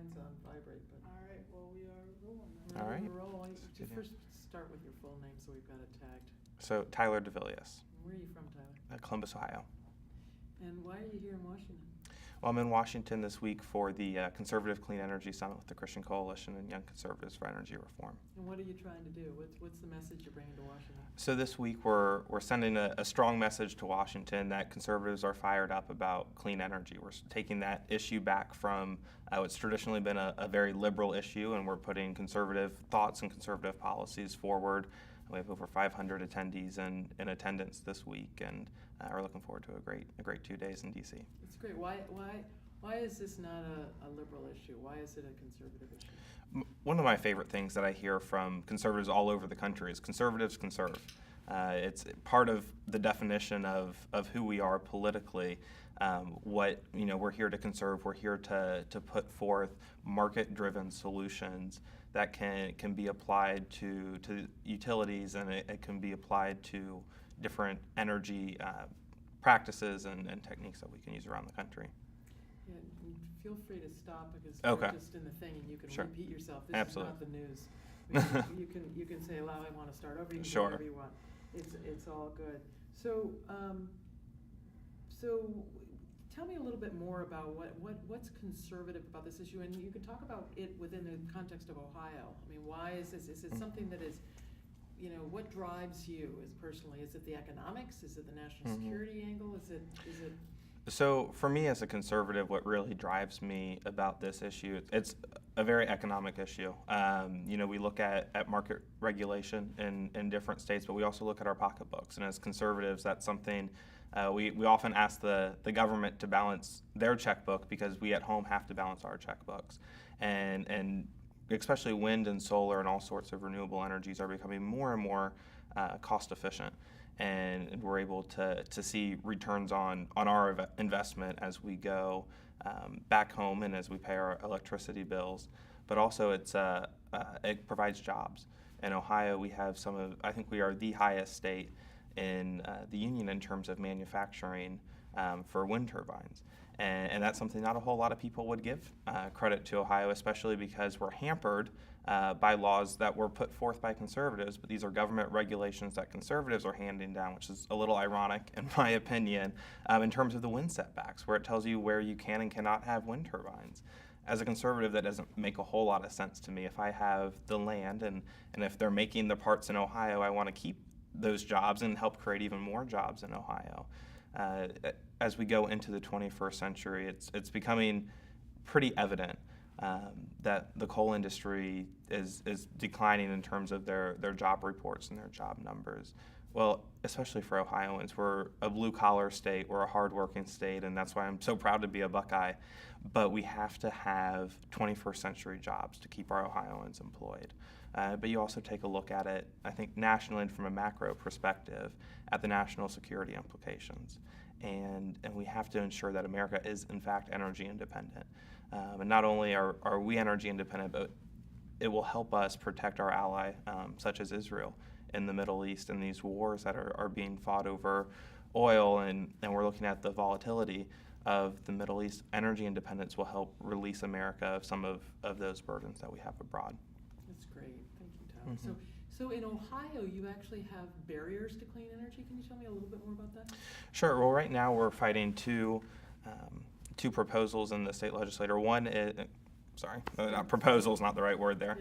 mine's on vibrate, but. All right, well, we are rolling now. All right. Rolling. Good, yeah. First, start with your full name so we've got it tagged. So Tyler DeVilliers, Where are you from, Tyler? Columbus, Ohio. And why are you here in Washington? Well, I'm in Washington this week for the Conservative Clean Energy Summit with the Christian Coalition and Young Conservatives for Energy Reform. And what are you trying to do? What's the message you're bringing to Washington? So this week we're sending a strong message to Washington that conservatives are fired up about clean energy. We're taking that issue back from what's traditionally been a very liberal issue, and we're putting conservative thoughts and conservative policies forward. We have over 500 attendees in attendance this week, and we're looking forward to a great 2 days in D.C. It's great. Why is this not a liberal issue? Why is it a conservative issue? One of my favorite things that I hear from conservatives all over the country is conservatives conserve. It's part of the definition of who we are politically. We're here to conserve. We're here to put forth market-driven solutions that can be applied to utilities, and it can be applied to different energy practices and techniques that we can use around the country. Yeah, feel free to stop because Okay. you're just in the thing and you can Sure. repeat yourself. This Absolutely. is not the news. I mean, you can say, "Well, I want to start over." You can do Sure. whatever you want. It's all good. So so tell me a little bit more about what's conservative about this issue, and you can talk about it within the context of Ohio. I mean, why is this? Is it something that is, what drives you as personally? Is it the economics? Is it the national security angle? Is it? So for me as a conservative, what really drives me about this issue, it's a very economic issue. We look at market regulation in different states, but we also look at our pocketbooks. And as conservatives, that's something we often ask the government to balance their checkbook because we at home have to balance our checkbooks. And especially wind and solar and all sorts of renewable energies are becoming more and more cost efficient. And we're able to see returns on our investment as we go back home and as we pay our electricity bills. But also it provides jobs. In Ohio, we have I think we are the highest state in the union in terms of manufacturing for wind turbines. And that's something not a whole lot of people would give credit to Ohio, especially because we're hampered by laws that were put forth by conservatives, but these are government regulations that conservatives are handing down, which is a little ironic in my opinion, in terms of the wind setbacks, where it tells you where you can and cannot have wind turbines. As a conservative, that doesn't make a whole lot of sense to me. If I have the land and if they're making the parts in Ohio, I want to keep those jobs and help create even more jobs in Ohio. As we go into the 21st century, it's becoming pretty evident that the coal industry is declining in terms of their job reports and their job numbers. Well, especially for Ohioans, we're a blue-collar state, we're a hard-working state, and that's why I'm so proud to be a Buckeye. But we have to have 21st century jobs to keep our Ohioans employed. But you also take a look at it, I think, nationally and from a macro perspective, at the national security implications. And we have to ensure that America is, in fact, energy independent. And not only are we energy independent, but it will help us protect our ally, such as Israel, in the Middle East and these wars that are being fought over oil. And we're looking at the volatility of the Middle East. Energy independence will help release America of some of those burdens that we have abroad. That's great. Thank you, Tyler. So in Ohio, you actually have barriers to clean energy. Can you tell me a little bit more about that? Sure. Well, right now we're fighting two proposals in the state legislature. One is, proposal is not the right word there.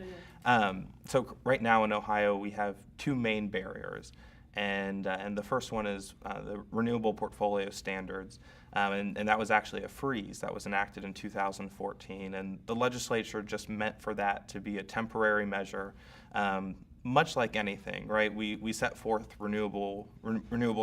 Yeah. So right now in Ohio, we have two main barriers. And the first one is the renewable portfolio standards. And that was actually a freeze that was enacted in 2014. And the legislature just meant for that to be a temporary measure. Much like anything, right? We set forth renewable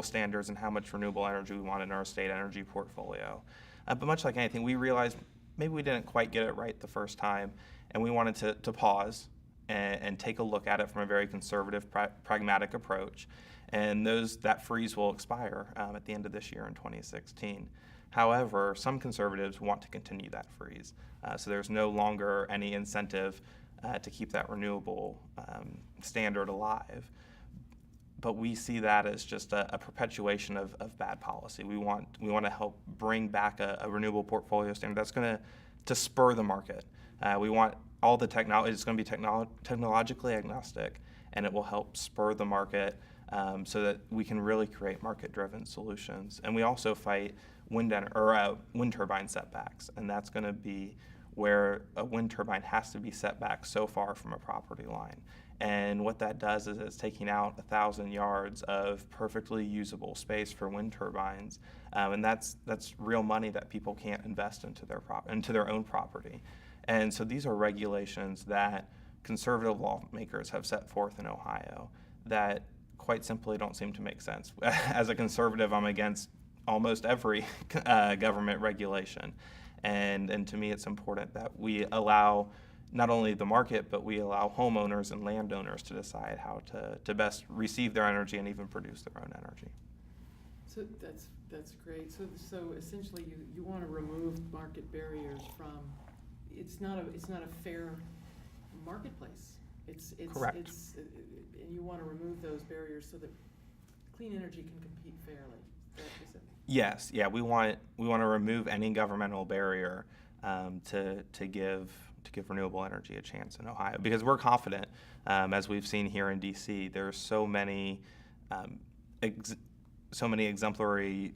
standards and how much renewable energy we want in our state energy portfolio. But much like anything, we realized maybe we didn't quite get it right the first time, and we wanted to pause and take a look at it from a very conservative, pragmatic approach. And that freeze will expire at the end of this year in 2016. However, some conservatives want to continue that freeze. So there's no longer any incentive to keep that renewable standard alive. But we see that as just a perpetuation of bad policy. We want to help bring back a renewable portfolio standard that's going to spur the market. We want all the technology. It's going to be technologically agnostic, and it will help spur the market so that we can really create market-driven solutions. And we also fight wind turbine setbacks, and that's going to be where a wind turbine has to be set back so far from a property line. And what that does is it's taking out 1,000 yards of perfectly usable space for wind turbines, and that's real money that people can't invest into their own property. And so these are regulations that conservative lawmakers have set forth in Ohio that quite simply don't seem to make sense. As a conservative, I'm against almost every government regulation. And to me, it's important that we allow not only the market, but we allow homeowners and landowners to decide how to best receive their energy and even produce their own energy. So that's great. So essentially, you want to remove market barriers from. It's not a fair marketplace. It's correct. And you want to remove those barriers so that clean energy can compete fairly. Is that what you said? Yes, yeah, we want to remove any governmental barrier to give renewable energy a chance in Ohio, because we're confident, as we've seen here in DC, there's so many exemplary.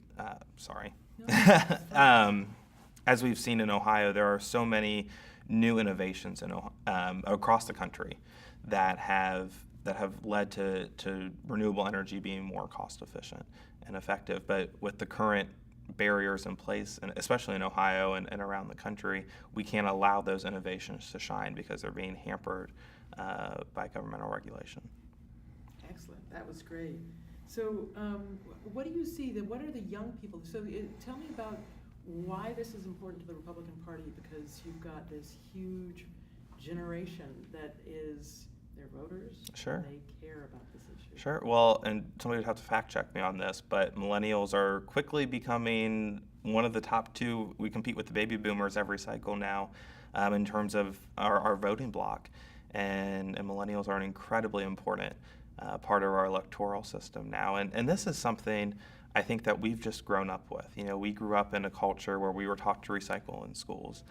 As we've seen in Ohio, there are so many new innovations across the country that have led to renewable energy being more cost efficient and effective. But with the current barriers in place, and especially in Ohio and around the country, we can't allow those innovations to shine because they're being hampered by governmental regulation. Excellent. That was great. So what do you see? What are the young people? So tell me about why this is important to the Republican Party, because you've got this huge generation that is their voters. Sure. And they care about this issue. Sure. Well, and somebody would have to fact check me on this, but millennials are quickly becoming one of the top two. We compete with the baby boomers every cycle now in terms of our voting bloc. And millennials are an incredibly important part of our electoral system now. And this is something I think that we've just grown up with. You know, we grew up in a culture where we were taught to recycle in schools.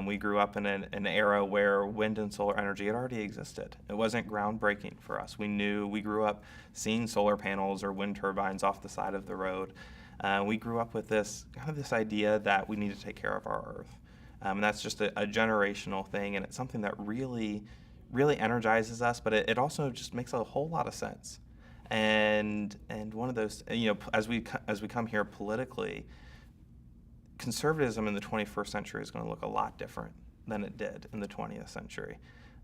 We grew up in an era where wind and solar energy had already existed. It wasn't groundbreaking for us. We grew up seeing solar panels or wind turbines off the side of the road. We grew up with this idea that we need to take care of our earth. And that's just a generational thing, and it's something that really, really energizes us, but it also just makes a whole lot of sense. And one of those, as we come here politically, conservatism in the 21st century is going to look a lot different than it did in the 20th century.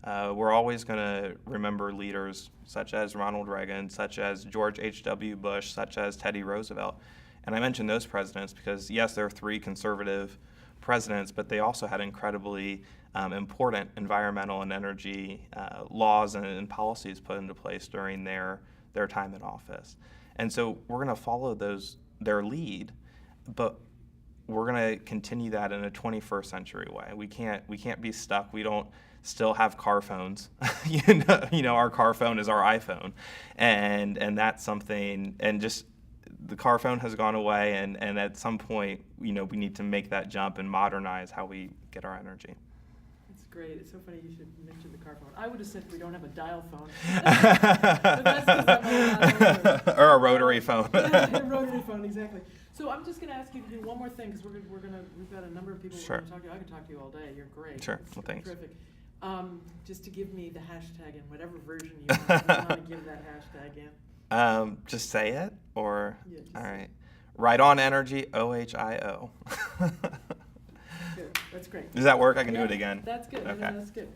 We're always going to remember leaders such as Ronald Reagan, such as George H.W. Bush, such as Teddy Roosevelt. And I mention those presidents because, yes, there are three conservative presidents, but they also had incredibly important environmental and energy laws and policies put into place during their time in office. And so we're going to follow their lead, but we're going to continue that in a 21st century way. We can't be stuck. We don't still have car phones. Our car phone is our iPhone, and that's something. And just the car phone has gone away, and at some point, we need to make that jump and modernize how we get our energy. It's great. It's so funny you should mention the car phone. I would have said we don't have a dial phone. But that's 'cause I'm a lot older. Or a rotary phone. Yeah, a rotary phone, exactly. So I'm just going to ask you to do one more thing, because we've got a number of people Sure. we're going to talk to. I could talk to you all day. You're great. Sure. It's Well, thanks. Terrific. Just to give me the hashtag in whatever version you want to give that hashtag in. Just say it, or Yeah, just all say right. Right on energy, OHIO. Good. That's great. Does that work? I can do Yeah, it again. That's good. Okay. No, that's good.